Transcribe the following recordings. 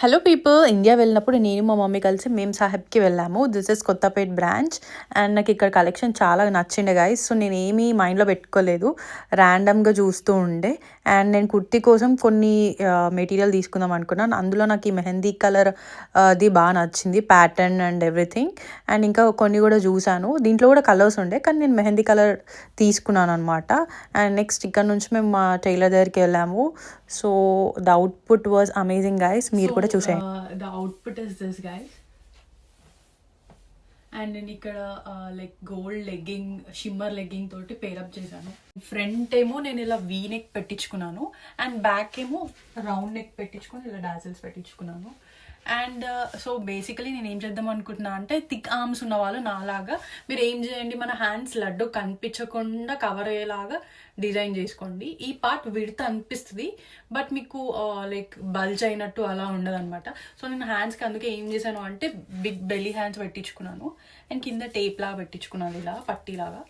Hello people, India వెళ్ళినప్పుడు నేను మా మమ్మీ కలిసి మేమ్ సాహెబ్కి వెళ్ళాము. This is Kothapet branch. And నాకు ఇక్కడ కలెక్షన్ చాలా నచ్చిండే గైస్. సో నేను ఏమీ మైండ్లో పెట్టుకోలేదు, ర్యాండమ్గా చూస్తూ ఉండే. అండ్ నేను కుర్తీ కోసం కొన్ని మెటీరియల్ తీసుకుందాం అనుకున్నాను. అందులో నాకు ఈ మెహందీ కలర్ అది బాగా నచ్చింది, ప్యాటర్న్ అండ్ ఎవ్రీథింగ్. అండ్ ఇంకా కొన్ని కూడా చూసాను, దీంట్లో కూడా కలర్స్ ఉండే, కానీ నేను మెహందీ కలర్ తీసుకున్నాను అనమాట. అండ్ నెక్స్ట్ ఇక్కడ నుంచి మేము మా టైలర్ దగ్గరికి వెళ్ళాము. So the output was amazing guys, మీరు కూడా చూసేయండి. The output is this guys. And నేను ఇక్కడ like gold legging, shimmer legging తోటి పేరప్ చేశాను. ఫ్రంట్ ఏమో నేను ఇలా వీ నెక్ పెట్టించుకున్నాను, అండ్ బ్యాక్ ఏమో రౌండ్ నెక్ పెట్టించుకొని ఇలా డాజిల్స్ పెట్టించుకున్నాను. అండ్ సో బేసికలీ నేను ఏం చేద్దాం అనుకుంటున్నా అంటే, థిక్ ఆర్మ్స్ ఉన్న వాళ్ళు నాలాగా మీరు ఏం చేయండి, మన హ్యాండ్స్ లడ్డు కనిపించకుండా కవర్ అయ్యేలాగా డిజైన్ చేసుకోండి. ఈ పార్ట్ విడత అనిపిస్తుంది, బట్ మీకు లైక్ బల్జ్ అయినట్టు అలా ఉండదు అనమాట. సో నేను హ్యాండ్స్కి అందుకే ఏం చేశాను అంటే, బిగ్ బెల్లీ హ్యాండ్స్ పెట్టించుకున్నాను అండ్ కింద టేప్ లాగా పెట్టించుకున్నాను, ఇలా పట్టీలాగా.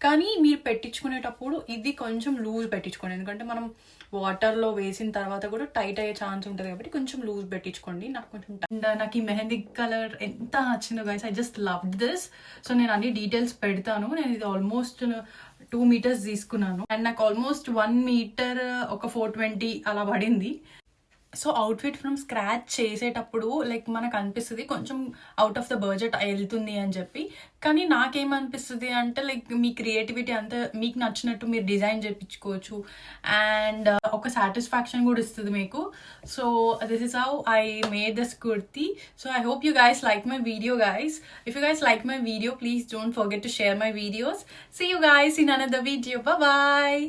కానీ మీరు పెట్టించుకునేటప్పుడు ఇది కొంచెం లూజ్ పెట్టించుకోండి, ఎందుకంటే మనం వాటర్లో వేసిన తర్వాత కూడా టైట్ అయ్యే ఛాన్స్ ఉంటుంది కాబట్టి కొంచెం లూజ్ పెట్టించుకోండి. నాకు కొంచెం అండ్ నాకు ఈ మెహందీ కలర్ ఎంత నచ్చిందో guys, I just love this. So నేను అన్ని డీటెయిల్స్ పెడతాను. నేను ఇది ఆల్మోస్ట్ 2 meters తీసుకున్నాను, అండ్ నాకు ఆల్మోస్ట్ 1 meter ఒక 420 అలా పడింది. సో అవుట్ఫిట్ ఫ్రమ్ స్క్రాచ్ చేసేటప్పుడు లైక్ మనకు అనిపిస్తుంది కొంచెం అవుట్ ఆఫ్ ద బడ్జెట్ వెళ్తుంది అని చెప్పి, కానీ నాకేమనిపిస్తుంది అంటే లైక్ మీ క్రియేటివిటీ అంతా మీకు నచ్చినట్టు మీరు డిజైన్ చేయించుకోవచ్చు, అండ్ ఒక సాటిస్ఫాక్షన్ కూడా ఇస్తుంది మీకు. So this is how I made this kurti. So I hope you guys like my video guys. If you guys like my video, please don't forget to share my videos. See you guys in another video. Bye bye.